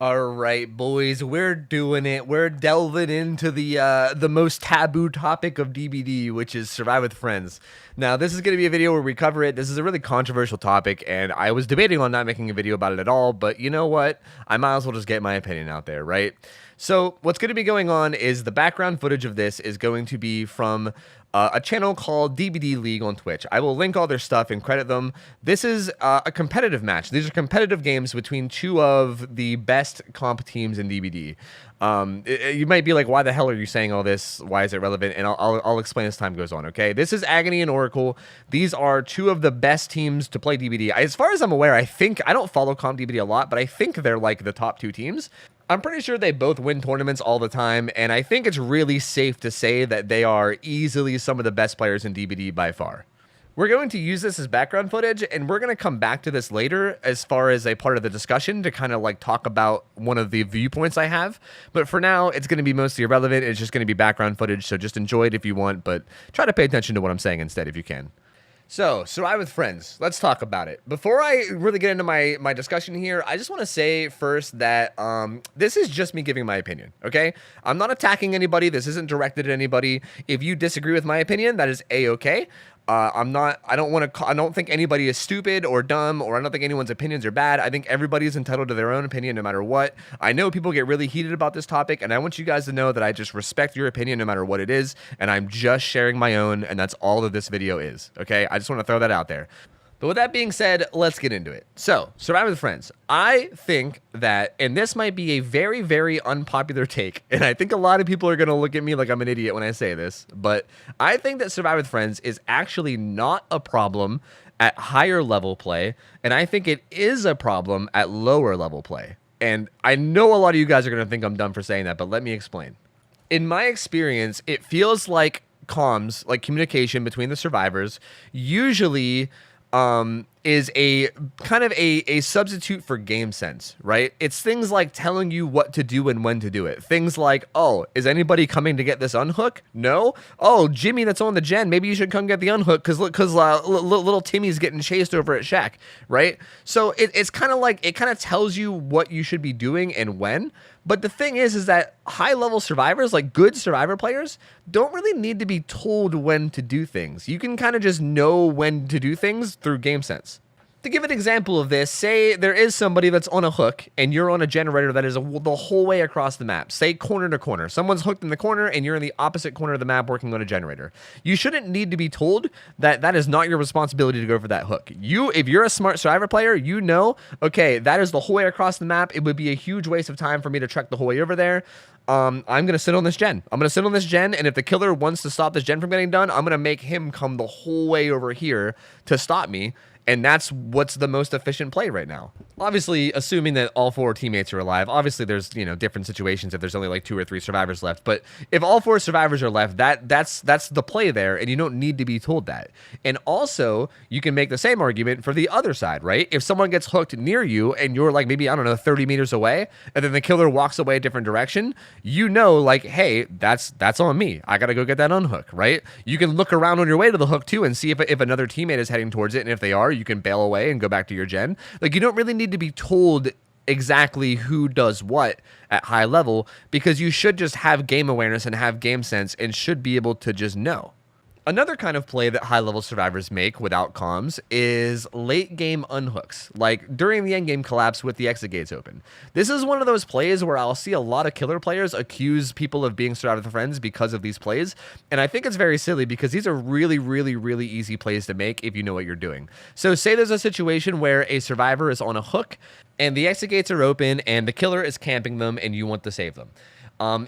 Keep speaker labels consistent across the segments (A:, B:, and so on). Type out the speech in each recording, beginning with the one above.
A: All right, boys, we're doing it. We're delving into the most taboo topic of DbD, which is Survive with Friends. Now, this is going to be a video where we cover it. This is a really controversial topic, and I was debating on not making a video about it at all, but you know what? I might as well just get my opinion out there, right? So what's going to be going on is the background footage of this is going to be from a channel called DbD League on Twitch. I will link all their stuff and credit them. This is a competitive match. These are competitive games between two of the best comp teams in DbD. You might be like, why the hell are you saying all this? Why is it relevant? And I'll explain as time goes on, okay? This is Agony and Oracle. These are two of the best teams to play DbD. As far as I'm aware, I don't follow comp DbD a lot, but I think they're like the top two teams. I'm pretty sure they both win tournaments all the time, and I think it's really safe to say that they are easily some of the best players in DbD by far. We're going to use this as background footage, and we're going to come back to this later as far as a part of the discussion to kind of like talk about one of the viewpoints I have. But for now, it's going to be mostly irrelevant. It's just going to be background footage, so just enjoy it if you want, but try to pay attention to what I'm saying instead if you can. So, Survive with Friends. Let's talk about it. Before I really get into my discussion here, I just want to say first that this is just me giving my opinion, okay? I'm not attacking anybody. This isn't directed at anybody. If you disagree with my opinion, that is A-okay. I don't think anybody is stupid or dumb, or I don't think anyone's opinions are bad. I think everybody is entitled to their own opinion no matter what. I know people get really heated about this topic, and I want you guys to know that I just respect your opinion no matter what it is, and I'm just sharing my own, and that's all that this video is, okay? I just want to throw that out there. But with that being said, let's get into it. So, Survive with Friends. I think that, and this might be a very, very unpopular take, and I think a lot of people are going to look at me like I'm an idiot when I say this, but I think that Survive with Friends is actually not a problem at higher level play, and I think it is a problem at lower level play. And I know a lot of you guys are going to think I'm dumb for saying that, but let me explain. In my experience, it feels like comms, like communication between the survivors, usually is a kind of a substitute for game sense, right? It's things like telling you what to do and when to do it. Things like, oh, is anybody coming to get this unhook? No? Oh, Jimmy that's on the gen, maybe you should come get the unhook because little Timmy's getting chased over at Shack, right? So it's kind of like, it kind of tells you what you should be doing and when. But the thing is that high-level survivors, like good survivor players, don't really need to be told when to do things. You can kind of just know when to do things through game sense. To give an example of this, say there is somebody that's on a hook and you're on a generator that is the whole way across the map. Say corner to corner. Someone's hooked in the corner and you're in the opposite corner of the map working on a generator. You shouldn't need to be told that that is not your responsibility to go for that hook. If you're a smart survivor player, you know, okay, that is the whole way across the map. It would be a huge waste of time for me to trek the whole way over there. I'm going to sit on this gen. I'm going to sit on this gen, and if the killer wants to stop this gen from getting done, I'm going to make him come the whole way over here to stop me. And that's what's the most efficient play right now. Obviously, assuming that all four teammates are alive. Obviously, there's, you know, different situations if there's only like 2 or 3 survivors left. But if all 4 survivors are left, that's the play there, and you don't need to be told that. And also, you can make the same argument for the other side, right? If someone gets hooked near you and you're like maybe, I don't know, 30 meters away, and then the killer walks away a different direction, you know, like, hey, that's on me. I got to go get that unhook, right? You can look around on your way to the hook too and see if another teammate is heading towards it, and if they are, you can bail away and go back to your gen. Like, you don't really need to be told exactly who does what at high level, because you should just have game awareness and have game sense and should be able to just know. Another kind of play that high-level survivors make without comms is late-game unhooks, like during the endgame collapse with the exit gates open. This is one of those plays where I'll see a lot of killer players accuse people of being Survive with Friends because of these plays, and I think it's very silly because these are really, really, really easy plays to make if you know what you're doing. So say there's a situation where a survivor is on a hook, and the exit gates are open, and the killer is camping them, and you want to save them.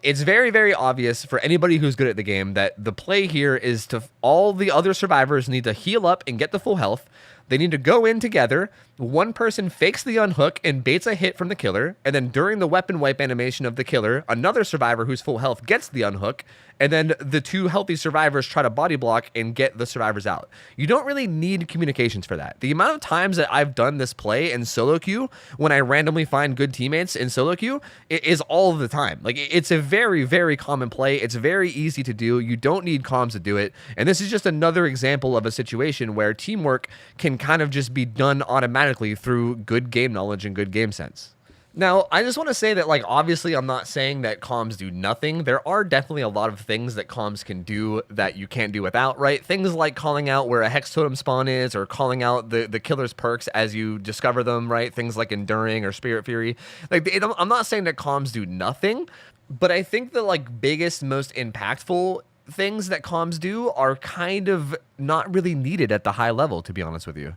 A: It's very, very obvious for anybody who's good at the game that the play here is to all the other survivors need to heal up and get the full health. They need to go in together. One person fakes the unhook and baits a hit from the killer, and then during the weapon wipe animation of the killer, another survivor who's full health gets the unhook, and then the 2 healthy survivors try to body block and get the survivors out. You don't really need communications for that. The amount of times that I've done this play in solo queue when I randomly find good teammates in solo queue is all the time. Like, it's a very, very common play. It's very easy to do. You don't need comms to do it. And this is just another example of a situation where teamwork can kind of just be done automatically through good game knowledge and good game sense. Now, I just want to say that, like, obviously, I'm not saying that comms do nothing. There are definitely a lot of things that comms can do that you can't do without, right? Things like calling out where a hex totem spawn is, or calling out the killer's perks as you discover them, right? Things like Enduring or Spirit Fury. Like, I'm not saying that comms do nothing, but I think the, like, biggest, most impactful things that comms do are kind of not really needed at the high level, to be honest with you.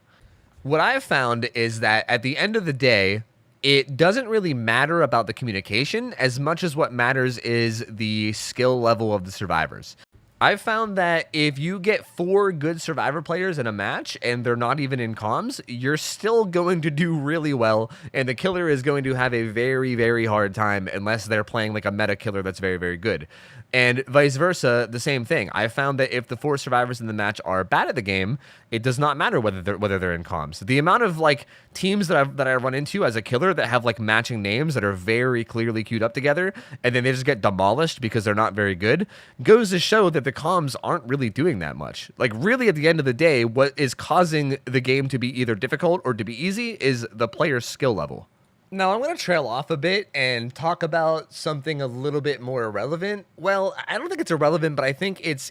A: What I've found is that at the end of the day, it doesn't really matter about the communication as much as what matters is the skill level of the survivors. I've found that if you get 4 good survivor players in a match and they're not even in comms, you're still going to do really well, and the killer is going to have a very, very hard time unless they're playing like a meta killer that's very, very good. And vice versa, the same thing. I've found that if the 4 survivors in the match are bad at the game, it does not matter whether they're in comms. The amount of like teams that I run into as a killer that have like matching names that are very clearly queued up together, and then they just get demolished because they're not very good, goes to show that the comms aren't really doing that much. Like, really, at the end of the day, what is causing the game to be either difficult or to be easy is the player's skill level. Now, I'm going to trail off a bit and talk about something a little bit more irrelevant. Well, I don't think it's irrelevant, but I think it's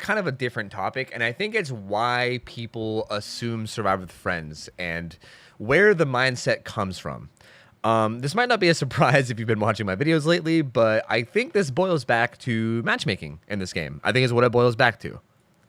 A: kind of a different topic, and I think it's why people assume survive with friends and where the mindset comes from. This might not be a surprise if you've been watching my videos lately, but I think this boils back to matchmaking in this game. I think is what it boils back to.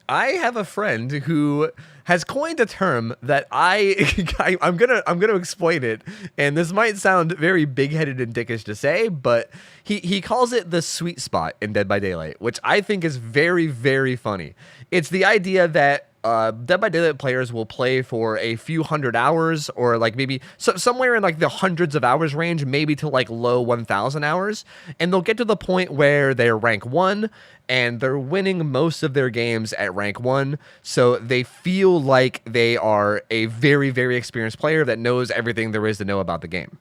A: I have a friend who has coined a term that I'm gonna explain it, and this might sound very big-headed and dickish to say, but he calls it the sweet spot in Dead by Daylight, which I think is very, very funny. It's the idea that Dead by Daylight players will play for a few hundred hours, or like maybe somewhere in like the hundreds of hours range, maybe to like low 1,000 hours, and they'll get to the point where they're rank 1 and they're winning most of their games at rank 1, so they feel like they are a very, very experienced player that knows everything there is to know about the game.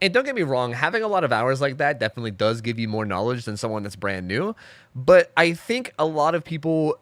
A: And don't get me wrong, having a lot of hours like that definitely does give you more knowledge than someone that's brand new, but I think a lot of people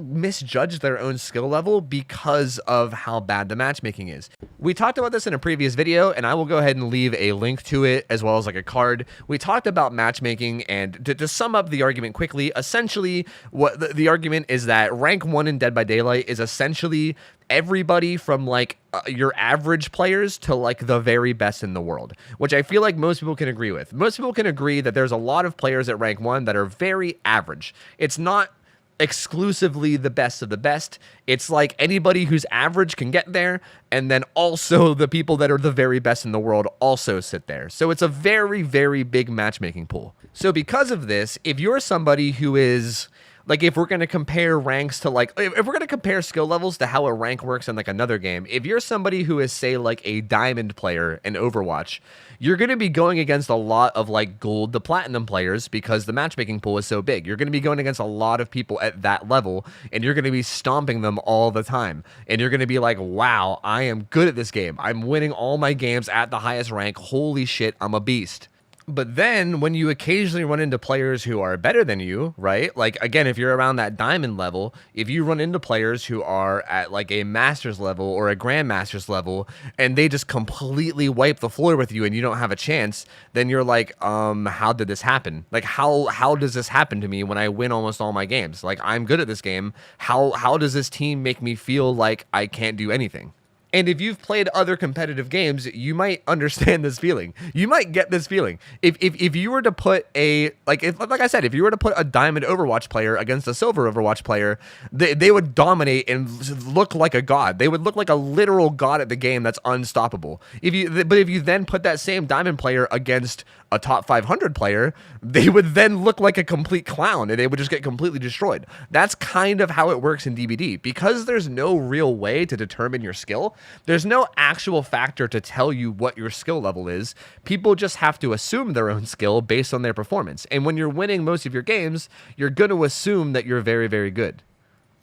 A: misjudge their own skill level because of how bad the matchmaking is. We talked about this in a previous video, and I will go ahead and leave a link to it as well as like a card. We talked about matchmaking, and to sum up the argument quickly, essentially what the argument is that rank 1 in Dead by Daylight is essentially everybody from like your average players to like the very best in the world, which I feel like most people can agree with. Most people can agree that there's a lot of players at rank 1 that are very average. It's not exclusively the best of the best. It's like anybody who's average can get there, and then also the people that are the very best in the world also sit there. So it's a very, very big matchmaking pool. So because of this, if you're somebody who is like, if we're going to compare ranks to like, if we're going to compare skill levels to how a rank works in like another game, if you're somebody who is, say, like a diamond player in Overwatch, you're going to be going against a lot of like gold to platinum players because the matchmaking pool is so big. You're going to be going against a lot of people at that level, and you're going to be stomping them all the time. And you're going to be like, wow, I am good at this game. I'm winning all my games at the highest rank. Holy shit, I'm a beast. But then when you occasionally run into players who are better than you, right? Like, again, if you're around that diamond level, if you run into players who are at like a master's level or a grandmaster's level, and they just completely wipe the floor with you and you don't have a chance, then you're like, how did this happen? Like, how does this happen to me when I win almost all my games? Like, I'm good at this game. How does this team make me feel like I can't do anything? And if you've played other competitive games, you might understand this feeling. You might get this feeling. If you were to put a, like I said, if you were to put a diamond Overwatch player against a silver Overwatch player, they would dominate and look like a god. They would look like a literal god at the game that's unstoppable. But if you then put that same diamond player against a top 500 player, they would then look like a complete clown and they would just get completely destroyed. That's kind of how it works in DbD. Because there's no real way to determine your skill, there's no actual factor to tell you what your skill level is. People just have to assume their own skill based on their performance. And when you're winning most of your games, you're going to assume that you're very, very good.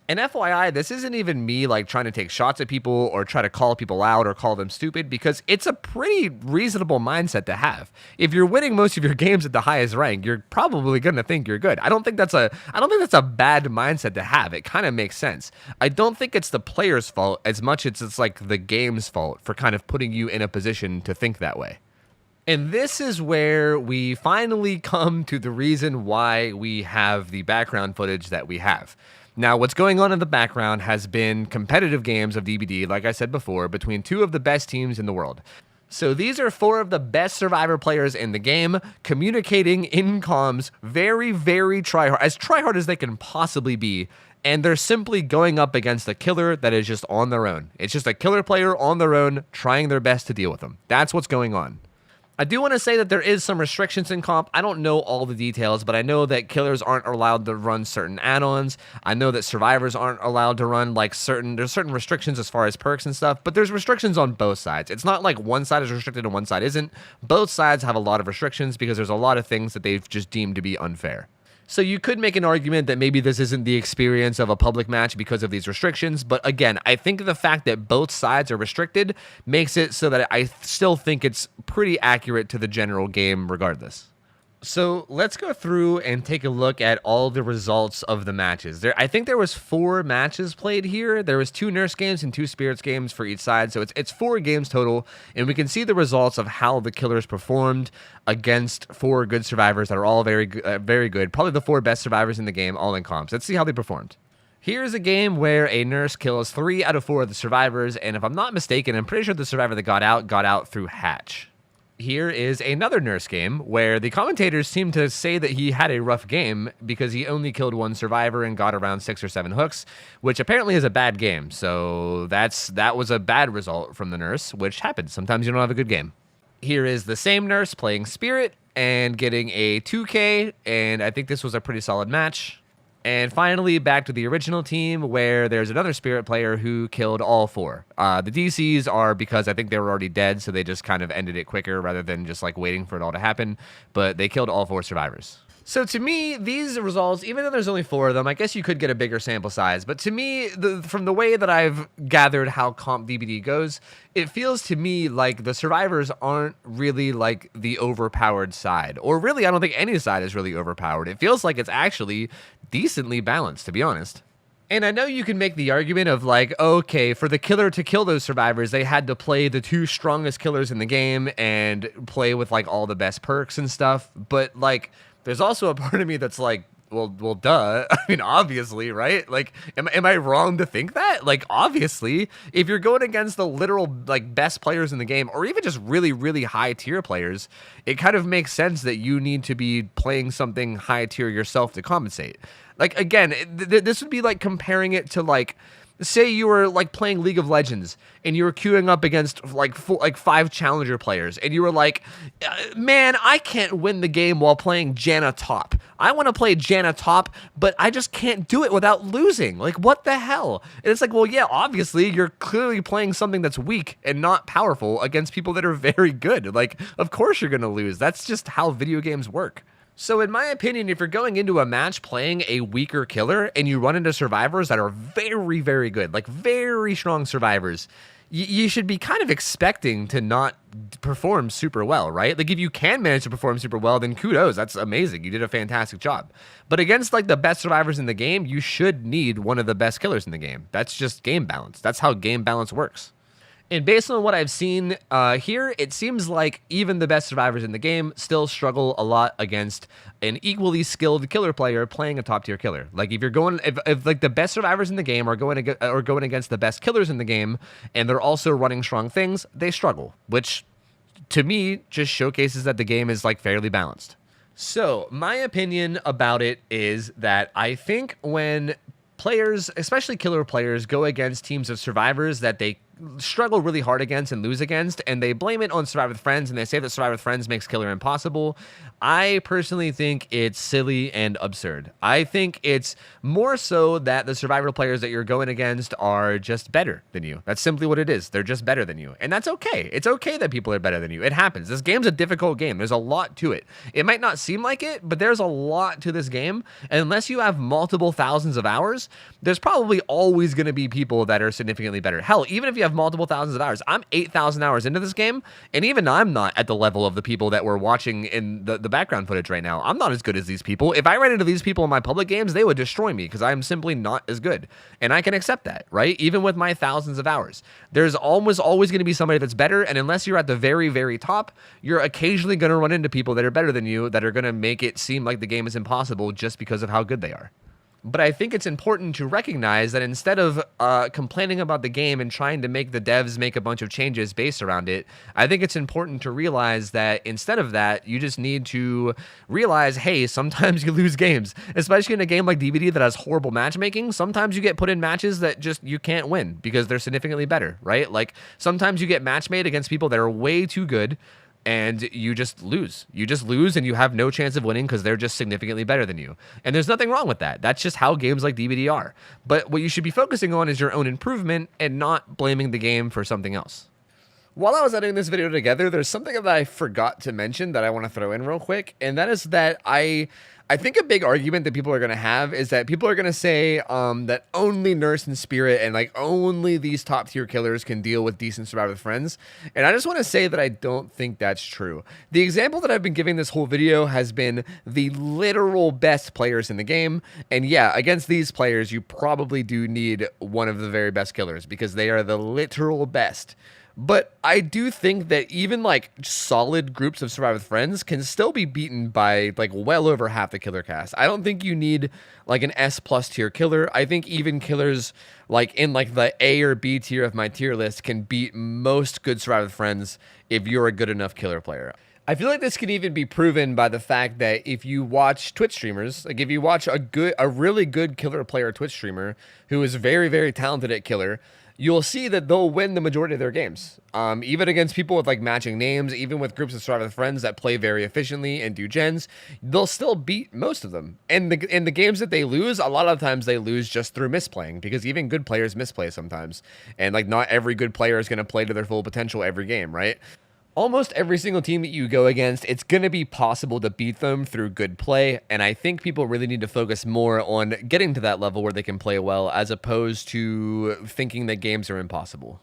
A: And FYI, this isn't even me like trying to take shots at people or try to call people out or call them stupid, because it's a pretty reasonable mindset to have. If you're winning most of your games at the highest rank, you're probably going to think you're good. I don't think that's a bad mindset to have. It kind of makes sense. I don't think it's the player's fault as much as it's like the game's fault for kind of putting you in a position to think that way. And this is where we finally come to the reason why we have the background footage that we have. Now, what's going on in the background has been competitive games of DbD, like I said before, between two of the best teams in the world. So these are four of the best Survivor players in the game, communicating in comms very, very tryhard, as tryhard as they can possibly be, and they're simply going up against a killer that is just on their own. It's just a killer player on their own, trying their best to deal with them. That's what's going on. I do want to say that there is some restrictions in comp. I don't know all the details, but I know that killers aren't allowed to run certain add-ons. I know that survivors aren't allowed to run like there's certain restrictions as far as perks and stuff, but there's restrictions on both sides. It's not like one side is restricted and one side isn't. Both sides have a lot of restrictions because there's a lot of things that they've just deemed to be unfair. So you could make an argument that maybe this isn't the experience of a public match because of these restrictions, but again, I think the fact that both sides are restricted makes it so that I still think it's pretty accurate to the general game regardless. So let's go through and take a look at all the results of the matches. I think there was 4 matches played here. There was 2 nurse games and 2 spirits games for each side. So it's 4 games total. And we can see the results of how the killers performed against 4 good survivors that are all very good. Probably the 4 best survivors in the game, all in comps. Let's see how they performed. Here's a game where a nurse kills 3 out of 4 of the survivors. And if I'm not mistaken, I'm pretty sure the survivor that got out through hatch. Here is another nurse game where the commentators seem to say that he had a rough game because he only killed 1 survivor and got around 6 or 7 hooks, which apparently is a bad game. So that was a bad result from the nurse, which happens. Sometimes you don't have a good game. Here is the same nurse playing Spirit and getting a 2K, and I think this was a pretty solid match. And finally, back to the original team where there's another Spirit player who killed all 4. The DCs are because I think they were already dead, so they just kind of ended it quicker rather than just like waiting for it all to happen. But they killed all 4 survivors. So to me, these results, even though there's only 4 of them, I guess you could get a bigger sample size. But to me, from the way that I've gathered how comp DbD goes, it feels to me like the survivors aren't really like the overpowered side. Or really, I don't think any side is really overpowered. It feels like it's actually decently balanced, to be honest. And I know you can make the argument of like, okay, for the killer to kill those survivors, they had to play the 2 strongest killers in the game and play with like all the best perks and stuff. But like, there's also a part of me that's like, well, duh. I mean, obviously, right? Like, am I wrong to think that? Like, obviously, if you're going against the literal like best players in the game, or even just really, really high tier players, it kind of makes sense that you need to be playing something high tier yourself to compensate. Like, again, this would be like comparing it to like, say you were like playing League of Legends and you were queuing up against like 5 challenger players and you were like, man, I can't win the game while playing Janna top. I want to play Janna top, but I just can't do it without losing. Like, what the hell? And it's like, well, yeah, obviously you're clearly playing something that's weak and not powerful against people that are very good. Like, of course you're going to lose. That's just how video games work. So in my opinion, if you're going into a match playing a weaker killer and you run into survivors that are very, very good, like very strong survivors, you should be kind of expecting to not perform super well, right? Like if you can manage to perform super well, then kudos, that's amazing. You did a fantastic job. But against like the best survivors in the game, you should need one of the best killers in the game. That's just game balance. That's how game balance works. And based on what I've seen here, it seems like even the best survivors in the game still struggle a lot against an equally skilled killer player playing a top tier killer. Like if you're going, if like the best survivors in the game are going against the best killers in the game, and they're also running strong things, they struggle, which to me just showcases that the game is like fairly balanced. So my opinion about it is that I think when players, especially killer players, go against teams of survivors that they struggle really hard against and lose against, and they blame it on Survivor with Friends, and they say that Survivor with Friends makes killer impossible. I personally think it's silly and absurd. I think it's more so that the Survivor players that you're going against are just better than you. That's simply what it is. They're just better than you. And that's okay. It's okay that people are better than you. It happens. This game's a difficult game. There's a lot to it. It might not seem like it, but there's a lot to this game. And unless you have multiple thousands of hours, there's probably always going to be people that are significantly better. Hell, even if you have have multiple thousands of hours. I'm 8,000 hours into this game, and even I'm not at the level of the people that we're watching in the background footage right now. I'm not as good as these people. If I ran into these people in my public games, they would destroy me because I'm simply not as good. And I can accept that, right? Even with my thousands of hours. There's almost always going to be somebody that's better, and unless you're at the very, very top, you're occasionally going to run into people that are better than you that are going to make it seem like the game is impossible just because of how good they are. But I think it's important to recognize that instead of complaining about the game and trying to make the devs make a bunch of changes based around it, I think it's important to realize that instead of that, you just need to realize, hey, sometimes you lose games, especially in a game like DbD that has horrible matchmaking. Sometimes you get put in matches that just you can't win because they're significantly better, right? Like sometimes you get match made against people that are way too good, and you just lose. You just lose and you have no chance of winning because they're just significantly better than you. And there's nothing wrong with that. That's just how games like DbD are. But what you should be focusing on is your own improvement and not blaming the game for something else. While I was editing this video together, there's something that I forgot to mention that I want to throw in real quick, and that is that I think a big argument that people are going to have is that people are going to say that only Nurse and Spirit and like only these top tier killers can deal with decent Survive with Friends. And I just want to say that I don't think that's true. The example that I've been giving this whole video has been the literal best players in the game. And yeah, against these players, you probably do need one of the very best killers because they are the literal best. But I do think that even like solid groups of Survive with Friends can still be beaten by like well over half the killer cast. I don't think you need like an S+ tier killer. I think even killers like in like the A or B tier of my tier list can beat most good Survive with Friends if you're a good enough killer player. I feel like this can even be proven by the fact that if you watch Twitch streamers, like if you watch a really good killer player Twitch streamer who is very, very talented at killer, you'll see that they'll win the majority of their games. Even against people with like matching names, even with groups of Survive with Friends that play very efficiently and do gens, they'll still beat most of them. And in the games that they lose, a lot of times they lose just through misplaying, because even good players misplay sometimes. And like not every good player is going to play to their full potential every game, right? Almost every single team that you go against, it's going to be possible to beat them through good play, and I think people really need to focus more on getting to that level where they can play well, as opposed to thinking that games are impossible.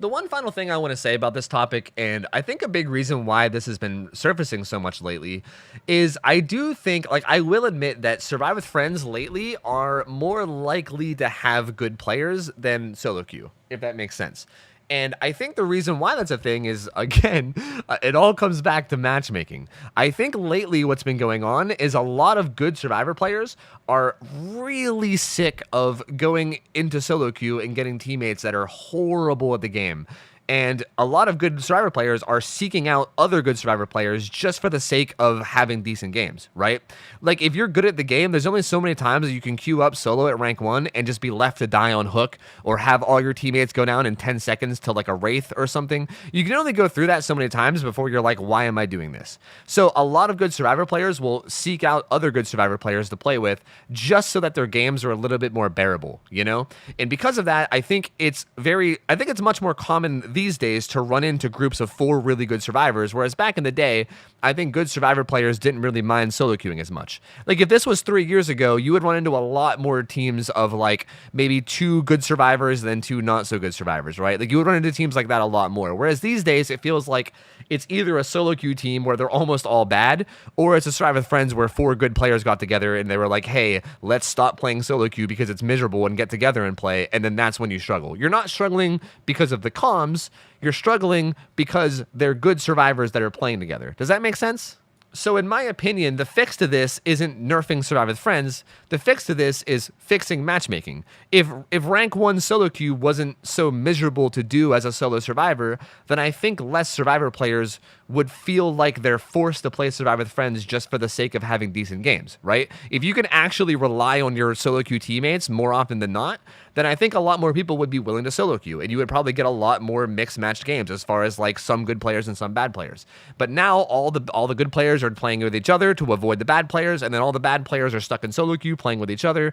A: The one final thing I want to say about this topic, and I think a big reason why this has been surfacing so much lately, is I do think, like, I will admit that Survive with Friends lately are more likely to have good players than solo queue, if that makes sense. And I think the reason why that's a thing is, again, it all comes back to matchmaking. I think lately what's been going on is a lot of good Survivor players are really sick of going into solo queue and getting teammates that are horrible at the game. And a lot of good Survivor players are seeking out other good Survivor players just for the sake of having decent games, right? Like, if you're good at the game, there's only so many times that you can queue up solo at rank 1 and just be left to die on hook, or have all your teammates go down in 10 seconds to like a Wraith or something. You can only go through that so many times before you're like, why am I doing this? So a lot of good Survivor players will seek out other good Survivor players to play with just so that their games are a little bit more bearable, you know? And because of that, I think it's much more common these days to run into groups of 4 really good survivors, whereas back in the day, I think good Survivor players didn't really mind solo queuing as much. Like, if this was 3 years ago, you would run into a lot more teams of like maybe 2 good survivors than 2 not so good survivors, right? Like, you would run into teams like that a lot more, whereas these days it feels like it's either a solo queue team where they're almost all bad, or it's a Survive with Friends where 4 good players got together and they were like, hey, let's stop playing solo queue because it's miserable and get together and play, and then that's when you struggle. You're not struggling because of the comms, you're struggling because they're good survivors that are playing together. Does that make sense? So in my opinion, the fix to this isn't nerfing Survive with Friends. The fix to this is fixing matchmaking. If rank 1 solo queue wasn't so miserable to do as a solo survivor, then I think less Survivor players would feel like they're forced to play Survive with Friends just for the sake of having decent games, right? If you can actually rely on your solo queue teammates more often than not, then I think a lot more people would be willing to solo queue, and you would probably get a lot more mixed matched games as far as like some good players and some bad players. But now all the good players are playing with each other to avoid the bad players, and then all the bad players are stuck in solo queue playing with each other,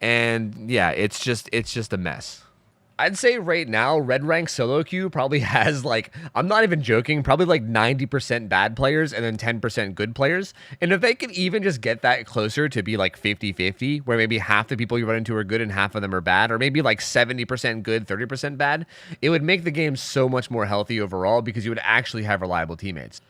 A: and yeah, it's just a mess. I'd say right now, red rank solo queue probably has like, I'm not even joking, probably like 90% bad players and then 10% good players. And if they could even just get that closer to be like 50-50, where maybe half the people you run into are good and half of them are bad, or maybe like 70% good, 30% bad, it would make the game so much more healthy overall because you would actually have reliable teammates.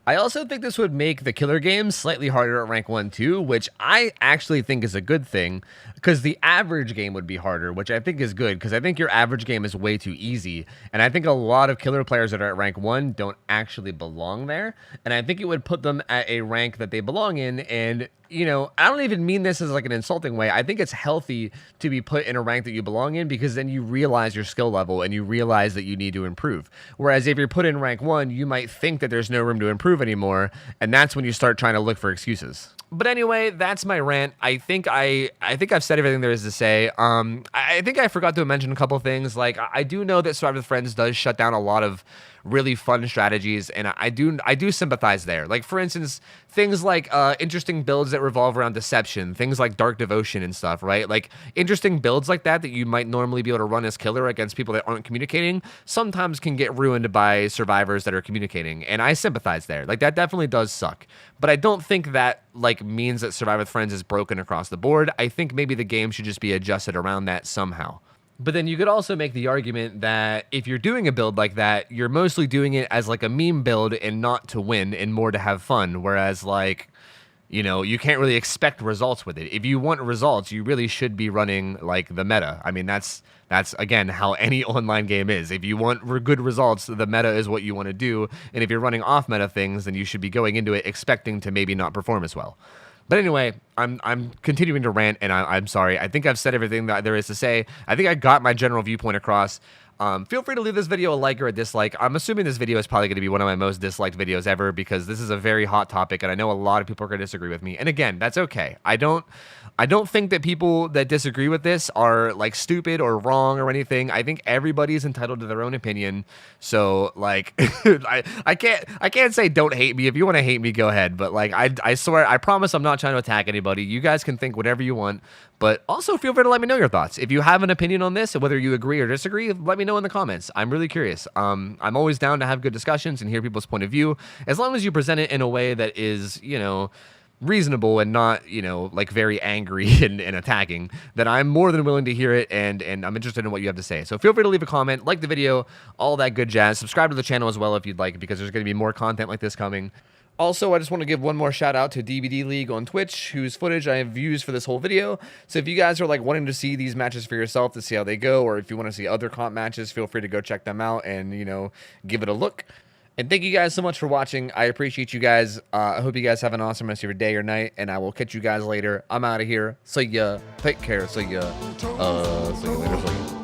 A: I also think this would make the killer games slightly harder at rank 1 too, which I actually think is a good thing, because the average game would be harder, which I think is good, because I think your average game is way too easy, and I think a lot of killer players that are at rank 1 don't actually belong there, and I think it would put them at a rank that they belong in, and you know, I don't even mean this as like an insulting way. I think it's healthy to be put in a rank that you belong in, because then you realize your skill level and you realize that you need to improve. Whereas if you're put in rank 1, you might think that there's no room to improve anymore, and that's when you start trying to look for excuses. But anyway, that's my rant. I think I've said everything there is to say. I think I forgot to mention a couple things. Like, I do know that Survive with Friends does shut down a lot of really fun strategies, and I do sympathize there. Like, for instance, things like interesting builds that revolve around deception, things like Dark Devotion and stuff, right? Like, interesting builds like that you might normally be able to run as killer against people that aren't communicating sometimes can get ruined by survivors that are communicating, and I sympathize there. Like, that definitely does suck. But I don't think that like means that Survive with Friends is broken across the board. I think maybe the game should just be adjusted around that somehow. But then you could also make the argument that if you're doing a build like that, you're mostly doing it as like a meme build and not to win and more to have fun. Whereas, like, you know, you can't really expect results with it. If you want results, you really should be running like the meta. I mean, that's again how any online game is. If you want good results, the meta is what you want to do. And if you're running off meta things, then you should be going into it expecting to maybe not perform as well. But anyway, I'm continuing to rant, and I'm sorry. I think I've said everything that there is to say. I think I got my general viewpoint across. Feel free to leave this video a like or a dislike. I'm assuming this video is probably going to be one of my most disliked videos ever, because this is a very hot topic, and I know a lot of people are going to disagree with me. And again, that's okay. I don't think that people that disagree with this are like stupid or wrong or anything. I think everybody's entitled to their own opinion. So like, I can't say don't hate me. If you want to hate me, go ahead. But like, I swear, I promise I'm not trying to attack anybody. You guys can think whatever you want. But also feel free to let me know your thoughts. If you have an opinion on this, whether you agree or disagree, let me know in the comments. I'm really curious. I'm always down to have good discussions and hear people's point of view, as long as you present it in a way that is, you know, reasonable and not, you know, like very angry and attacking. Then I'm more than willing to hear it, and I'm interested in what you have to say. So feel free to leave a comment, like the video, all that good jazz. Subscribe to the channel as well if you'd like, because there's going to be more content like this coming. Also, I just want to give one more shout out to DbD League on Twitch, whose footage I have used for this whole video. So if you guys are like wanting to see these matches for yourself to see how they go, or if you want to see other comp matches, feel free to go check them out and, you know, give it a look. And thank you guys so much for watching. I appreciate you guys. I hope you guys have an awesome rest of your day or night, and I will catch you guys later. I'm out of here. See ya. Take care. See ya. See you later. See ya.